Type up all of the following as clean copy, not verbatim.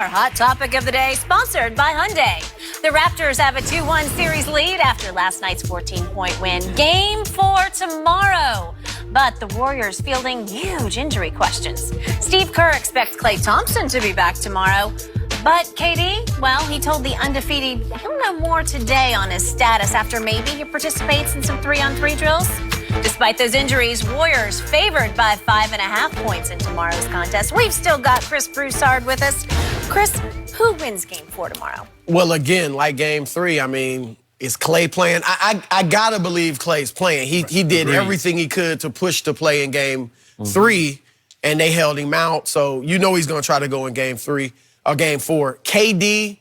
hot topic of the day, sponsored by Hyundai. The Raptors have a 2-1 series lead after last night's 14-point win. Game 4 tomorrow. But the Warriors fielding huge injury questions. Steve Kerr expects Klay Thompson to be back tomorrow. But KD, well, he told the undefeated he'll know more today on his status after maybe he participates in some 3-on-3 drills. Despite those injuries, Warriors favored by 5.5 points in tomorrow's contest. We've still got Chris Broussard with us. Chris, who wins Game 4 tomorrow? Well, again, like Game 3, I mean, is Klay playing? I got to believe Klay's playing. He did everything he could to push to play in Game 3, and they held him out. So you know he's going to try to go in Game 3 or Game 4. KD,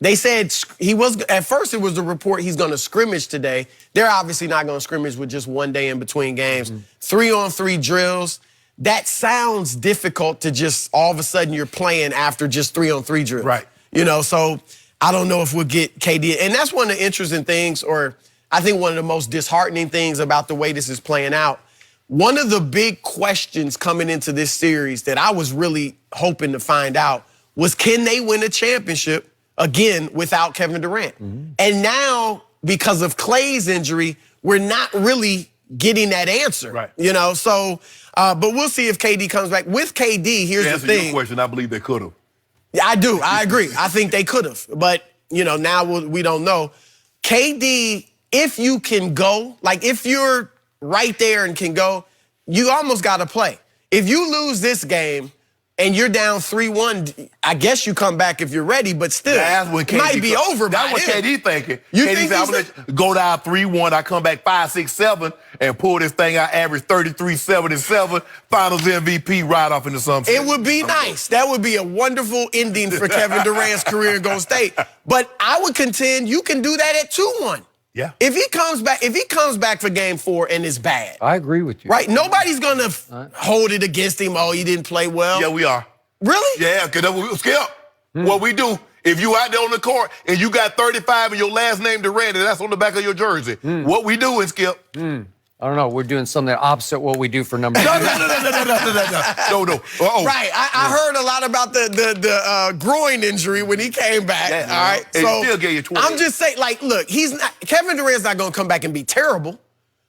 they said he was, at first it was the report he's going to scrimmage today. They're obviously not going to scrimmage with just one day in between games. 3-on-3 drills. That sounds difficult to just all of a sudden you're playing after just 3-on-3 drills. Right. You know, so I don't know if we'll get KD. And that's one of the interesting things, or I think one of the most disheartening things about the way this is playing out. One of the big questions coming into this series that I was really hoping to find out was, can they win a championship again without Kevin Durant? And now, because of Klay's injury, we're not really getting that answer. Right. You know, so, but we'll see if KD comes back. With KD, here's the thing. To answer your question, I believe they could have. Yeah, I do. I agree. I think they could have. But, you know, now we don't know. KD, if you can go, like if you're right there and can go, you almost got to play. If you lose this game, and you're down 3-1, I guess you come back if you're ready, but still, it might be over by then. That's what KD thinking. You KD think said, I'm gonna go down 3-1, I come back 5-6-7, and pull this thing out, average 33-7-7, finals MVP right off into something. It would be nice. That would be a wonderful ending for Kevin Durant's career in Golden State. But I would contend you can do that at 2-1. Yeah. If he comes back for Game 4 and it's bad. I agree with you. Right? Nobody's gonna hold it against him. Oh, he didn't play well. Yeah, we are. Really? Yeah, because that's what we Skip. What we do, if you out there on the court and you got 35 and your last name Durant, and that's on the back of your jersey, what we do is Skip. I don't know. We're doing something opposite what we do for number 2. No. Right. I heard a lot about the groin injury when he came back. Yeah, all right. and So still gave you 20. I'm just saying, like, look, Kevin Durant's not going to come back and be terrible.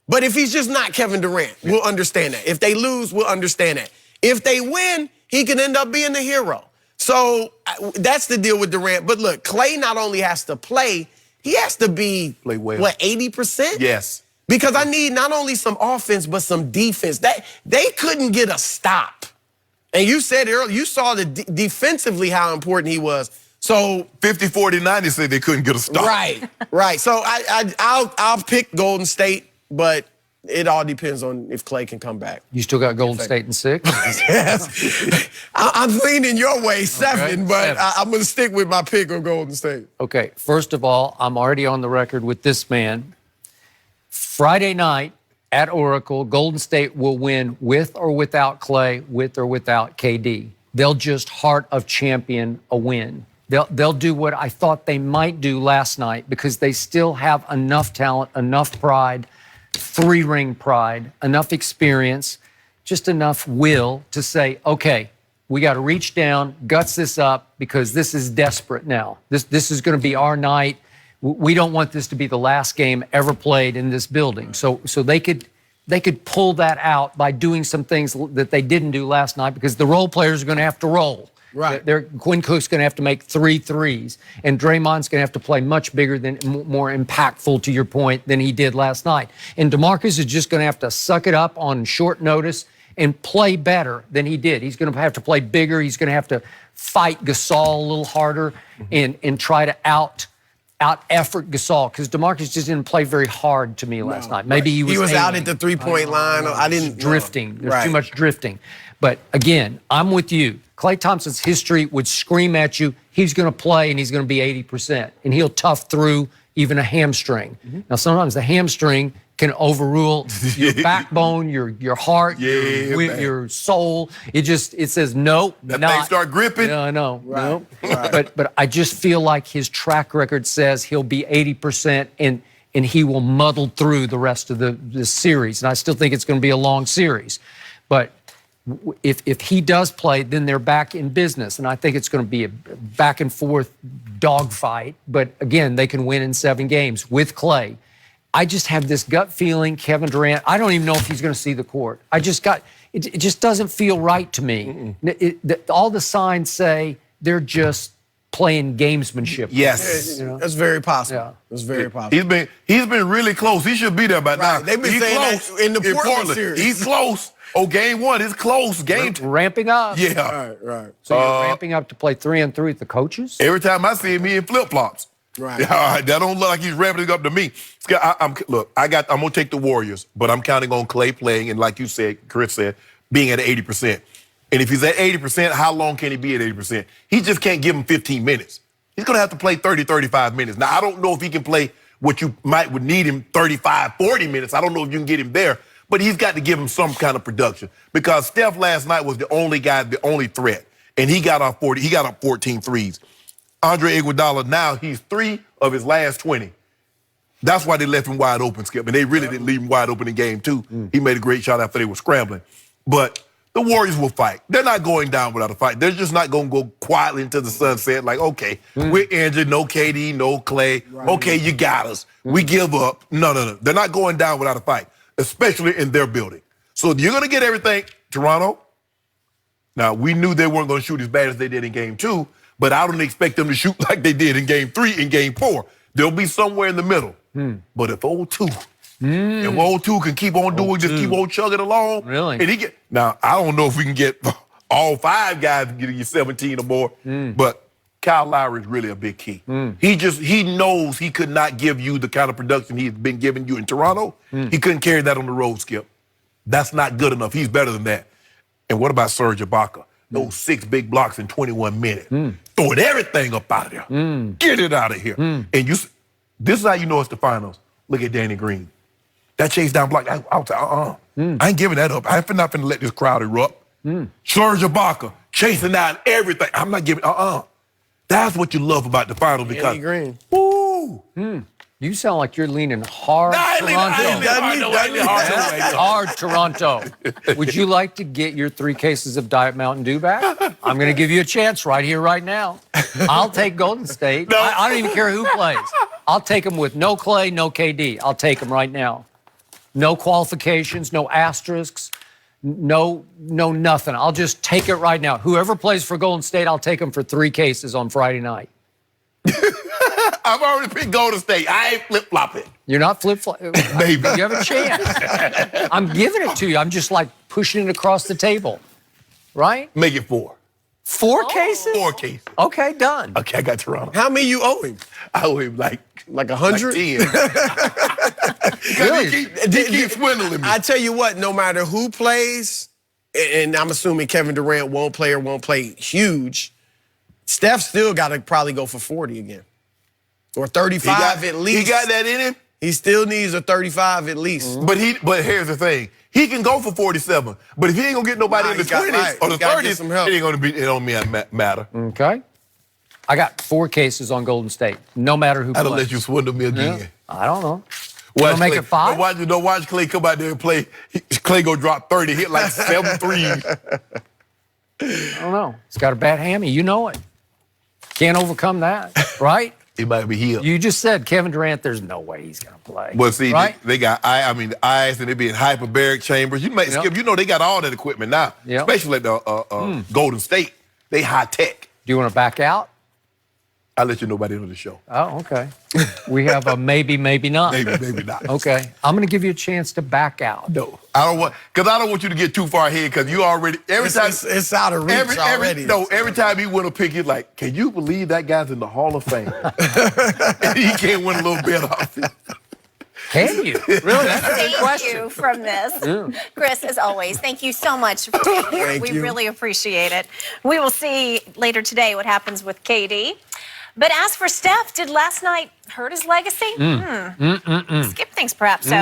But if he's just not Kevin Durant, we'll understand that. If they lose, we'll understand that. If they win, he can end up being the hero. So that's the deal with Durant. But look, Klay not only has to play, he has to be, play well. What, 80%? Yes. Because I need not only some offense, but some defense. They couldn't get a stop. And you said earlier, you saw defensively how important he was. So 50, 40, 90 said they couldn't get a stop. Right. So I'll pick Golden State, but it all depends on if Klay can come back. You still got Golden State in 6? Yes. I'm leaning your way, 7, but 7. I'm going to stick with my pick of Golden State. Okay, first of all, I'm already on the record with this man. Friday night at Oracle, Golden State will win with or without Klay, with or without KD. They'll just heart of champion a win. They'll do what I thought they might do last night because they still have enough talent, enough pride, 3-ring pride, enough experience, just enough will to say, okay, we got to reach down, guts this up because this is desperate now. This is going to be our night. We don't want this to be the last game ever played in this building. So they could pull that out by doing some things that they didn't do last night because the role players are going to have to roll. Right. Quinn Cook's going to have to make 3 threes, and Draymond's going to have to play much bigger than more impactful, to your point, than he did last night. And DeMarcus is just going to have to suck it up on short notice and play better than he did. He's going to have to play bigger. He's going to have to fight Gasol a little harder and try to out effort Gasol, because DeMarcus just didn't play very hard to me last night. Maybe he was out at the 3-point line. I didn't drifting. There's too much drifting. But again, I'm with you. Klay Thompson's history would scream at you, he's going to play and he's going to be 80%, and he'll tough through even a hamstring. Now, sometimes the hamstring can overrule your backbone, your heart, your soul. It says no. That thing start gripping. Yeah, I know. Right. No. But I just feel like his track record says he'll be 80% and he will muddle through the rest of the series. And I still think it's going to be a long series. But If he does play, then they're back in business. And I think it's going to be a back and forth dogfight. But again, they can win in 7 games with Klay. I just have this gut feeling, Kevin Durant, I don't even know if he's going to see the court. It just doesn't feel right to me. All the signs say they're just playing gamesmanship. Yes. That's very possible. Yeah. That's very possible. He's been really close. He should be there by now. They've been saying that in the Portland series. He's close. Oh, game 1 is close. Game 2. Ramping up. Yeah. Right. So you're ramping up to play 3-on-3 with the coaches? Every time I see him, he in flip-flops. Right. That don't look like he's ramping up to me. I'm gonna take the Warriors, but I'm counting on Klay playing, and like you said, Chris said, being at 80%. And if he's at 80%, how long can he be at 80%? He just can't give him 15 minutes. He's gonna have to play 30, 35 minutes. Now, I don't know if he can play what you would need him 35, 40 minutes. I don't know if you can get him there, but he's got to give him some kind of production because Steph last night was the only guy, the only threat, and he got up 14 threes. Andre Iguodala, now he's 3 of his last 20. That's why they left him wide open, Skip, and they really didn't leave him wide open in game 2. He made a great shot after they were scrambling. But the Warriors will fight. They're not going down without a fight. They're just not going to go quietly into the sunset like, okay, we're injured, no KD, no Klay. Right. Okay, you got us. We give up. No. They're not going down without a fight, especially in their building. So you're going to get everything, Toronto. Now, we knew they weren't going to shoot as bad as they did in game 2, but I don't expect them to shoot like they did in game 3 and game 4. They'll be somewhere in the middle. But if 0-2, if 0-2 can keep on doing, just keep on chugging along. Really? And now, I don't know if we can get all 5 guys to get you 17 or more, but Kyle Lowry is really a big key. He knows he could not give you the kind of production he's been giving you in Toronto. He couldn't carry that on the road, Skip. That's not good enough. He's better than that. And what about Serge Ibaka? Those 6 big blocks in 21 minutes. Throwing everything up out of there. Get it out of here. And this is how you know it's the finals. Look at Danny Green. That chase down block, I was like, I ain't giving that up. I'm not finna let this crowd erupt. Serge Ibaka chasing down everything. I'm not giving, That's what you love about the finals because, Danny Green. Woo! You sound like you're leaning hard Hard Toronto. Would you like to get your 3 cases of Diet Mountain Dew back? I'm going to give you a chance right here, right now. I'll take Golden State. No. I don't even care who plays. I'll take them with no Klay, no KD. I'll take them right now. No qualifications, no asterisks, no nothing. I'll just take it right now. Whoever plays for Golden State, I'll take them for 3 cases on Friday night. I've already picked Golden State. I ain't flip-flopping. You're not flip-flopping? Maybe. You have a chance. I'm giving it to you. I'm just like pushing it across the table. Right? Make it 4. 4 cases? 4 cases. Okay, done. Okay, I got Toronto. How many you owe him? I owe him like 100? 10. Really? He keeps swindling me. I tell you what, no matter who plays, and I'm assuming Kevin Durant won't play huge, Steph still got to probably go for 40 again. Or 35 at least. He got that in him? He still needs a 35 at least. But here's the thing. He can go for 47, but if he ain't gonna get nobody in the 20s or the 30s, it ain't gonna be. It don't matter. Okay. I got 4 cases on Golden State. No matter who I don't plays. let you swindle me again. Yeah. I don't know. Wanna make it 5? Watch Klay come out there and play. Klay go drop 30, hit like 7 threes. I don't know. He's got a bad hammy. You know it. Can't overcome that, right? He might be healed. You just said Kevin Durant, there's no way he's going to play. Well, see, right? they got the ice, and they be in hyperbaric chambers. Skip, you know they got all that equipment now, especially at the Golden State. They high tech. Do you want to back out? I'll let you know by the end of the show. Oh, okay. We have a maybe, maybe not. Maybe not. Okay. I'm going to give you a chance to back out. No, I don't want you to get too far ahead because you already it's out of reach already. Every time he win a pick, he's like, can you believe that guy's in the Hall of Fame? And he can't win a little bit off it. Can you? Really? That's a good question. Thank you from this. Chris, as always, thank you so much for being here. Thank We you. really appreciate it. We will see later today what happens with KD. But as for Steph, did last night hurt his legacy? Skip thinks perhaps so.